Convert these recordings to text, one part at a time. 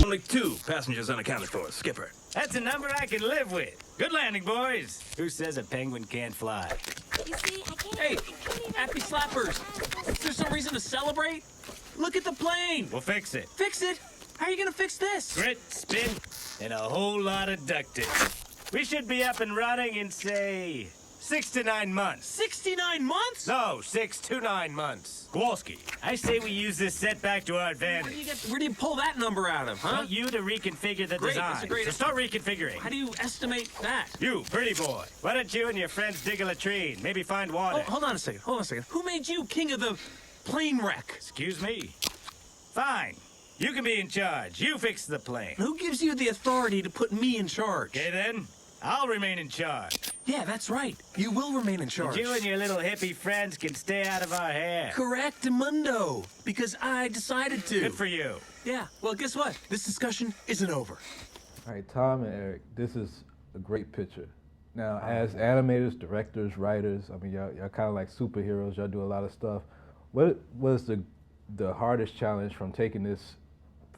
Only 2 passengers unaccounted for, Skipper. That's a number I can live with. Good landing, boys. Who says a penguin can't fly? You see, I can't. Hey, happy slappers. Is there some reason to celebrate? Look at the plane. We'll fix it. Fix it? How are you gonna fix this? Grit, spin, and a whole lot of duct tape. We should be up and running in, say, 6 to 9 months. 69 months? No, 6 to 9 months. Kowalski, I say we use this setback to our advantage. Where do you pull that number out of, I huh? want you to reconfigure the Great, design. that's a great- So start reconfiguring. How do you estimate that? You, pretty boy. Why don't you and your friends dig a latrine? Maybe find water. Oh, hold on a second. Who made you king of the plane wreck? Excuse me. Fine. You can be in charge. You fix the plane. Who gives you the authority to put me in charge? Okay, then. I'll remain in charge. Yeah, that's right. You will remain in charge. You and your little hippie friends can stay out of our hair. Correctamundo. Because I decided to. Good for you. Yeah, well, guess what? This discussion isn't over. All right, Tom and Eric, this is a great picture. Now, as animators, directors, writers, I mean, y'all kind of like superheroes. Y'all do a lot of stuff. What was the hardest challenge from taking this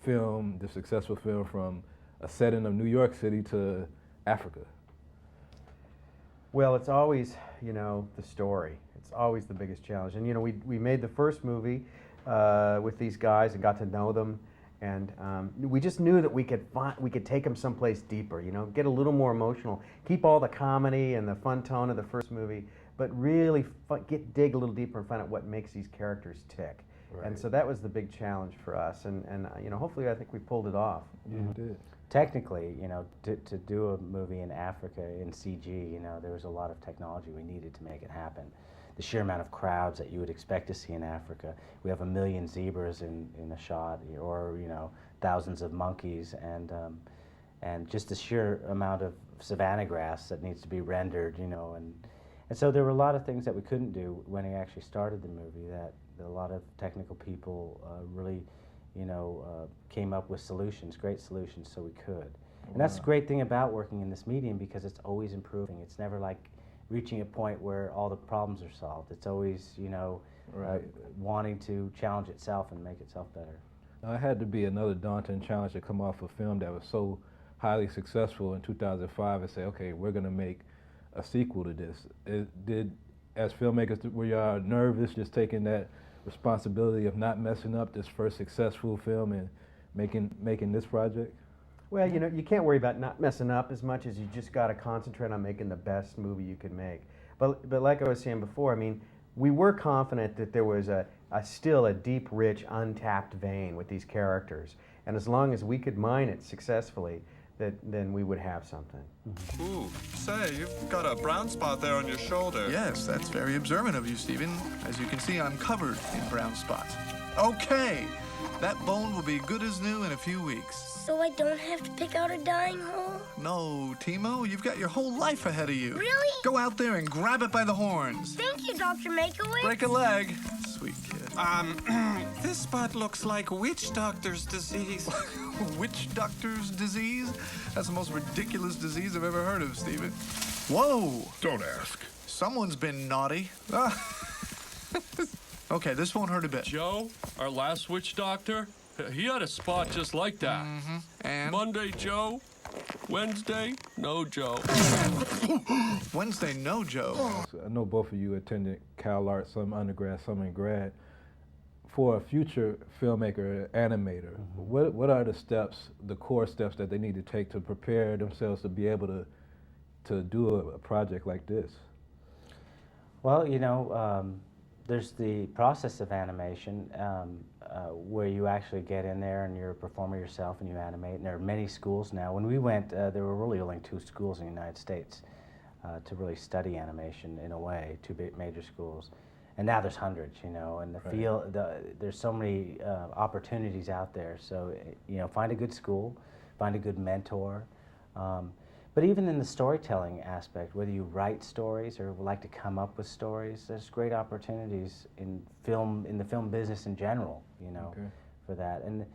film, this successful film, from a setting of New York City to Africa? Well, it's always, the story. It's always the biggest challenge. And, we made the first movie with these guys and got to know them. And we just knew that we could take them someplace deeper, get a little more emotional, keep all the comedy and the fun tone of the first movie, but really dig a little deeper and find out what makes these characters tick. Right. And so that was the big challenge for us. And hopefully I think we pulled it off. Yeah, you did. Technically, to do a movie in Africa in CG, there was a lot of technology we needed to make it happen. The sheer amount of crowds that you would expect to see in Africa. We have 1 million zebras in a shot, or thousands of monkeys, and just the sheer amount of savanna grass that needs to be rendered, and so there were a lot of things that we couldn't do when we actually started the movie that a lot of technical people really came up with solutions, great solutions, so we could. And that's the great thing about working in this medium, because it's always improving. It's never like reaching a point where all the problems are solved. It's always, wanting to challenge itself and make itself better. Now, it had to be another daunting challenge to come off a film that was so highly successful in 2005 and say, okay, we're going to make a sequel to this. As filmmakers, were y'all nervous just taking that responsibility of not messing up this first successful film and making this project? Well, you can't worry about not messing up as much as you just got to concentrate on making the best movie you could make. But like I was saying before, I mean, we were confident that there was still a deep, rich, untapped vein with these characters. And as long as we could mine it successfully, then we would have something. Ooh, say, you've got a brown spot there on your shoulder. Yes, that's very observant of you, Stephen. As you can see, I'm covered in brown spots. Okay, that bone will be good as new in a few weeks. So I don't have to pick out a dying hole? No, Timo, you've got your whole life ahead of you. Really? Go out there and grab it by the horns. Thank you, Dr. Makeaway. Break a leg. Sweet kid. This spot looks like witch doctor's disease. Witch doctor's disease? That's the most ridiculous disease I've ever heard of, Stephen. Whoa! Don't ask. Someone's been naughty. Okay, this won't hurt a bit. Joe, our last witch doctor, he had a spot just like that. Mm-hmm. And? Monday, Joe. Wednesday, no Joe. Wednesday, no Joe. I know both of you attended Cal Arts, some undergrad, some in grad. For a future filmmaker, animator, what are the steps, the core steps that they need to take to prepare themselves to be able to do a project like this? Well, there's the process of animation where you actually get in there and you're a performer yourself and you animate. And there are many schools now. When we went, there were really only 2 schools in the United States to really study animation in a way, 2 major schools. And now there's hundreds, and the field, there's so many opportunities out there. So, find a good school, find a good mentor. But even in the storytelling aspect, whether you write stories or like to come up with stories, there's great opportunities in the film business in general, for that. And,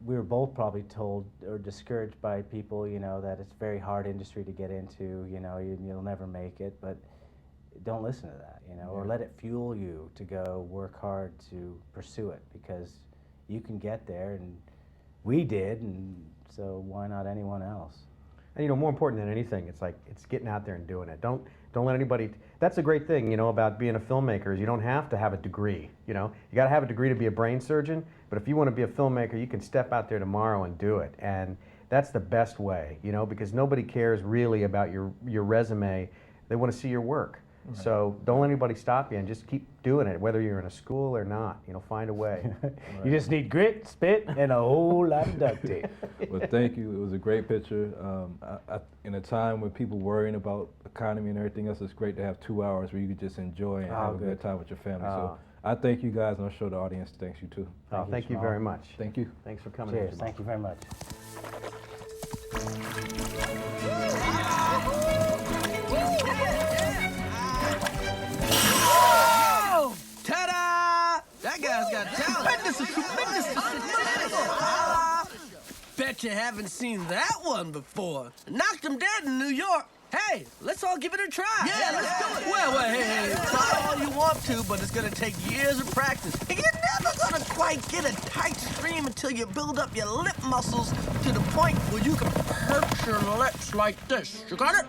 we were both probably told or discouraged by people, that it's a very hard industry to get into, you'll never make it, but don't listen to that, or let it fuel you to go work hard to pursue it, because you can get there, and we did, and so why not anyone else? And more important than anything, it's getting out there and doing it. Don't let anybody. That's a great thing, about being a filmmaker is you don't have to have a degree. You got to have a degree to be a brain surgeon. But if you want to be a filmmaker, you can step out there tomorrow and do it. And that's the best way, because nobody cares really about your resume. They want to see your work. Right. So don't let anybody stop you, and just keep doing it, whether you're in a school or not. Find a way. Right. You just need grit, spit, and a whole lot of duct tape. Well, thank you. It was a great picture. In a time when people worrying about economy and everything else, it's great to have 2 hours where you could just enjoy and have a good time with your family. So I thank you guys, and I'm sure the audience thanks you too. Thank you very much. Thank you. Thanks for coming. Cheers. Thank you very much. Ta-da! That guy's got talent. Bet you haven't seen that one before. Knocked him dead in New York. Hey, let's all give it a try. Yeah, let's do it. Well, hey, try all you want to, but it's gonna take years of practice. And you're never gonna quite get a tight stream until you build up your lip muscles to the point where you can perch your lips like this. You got it?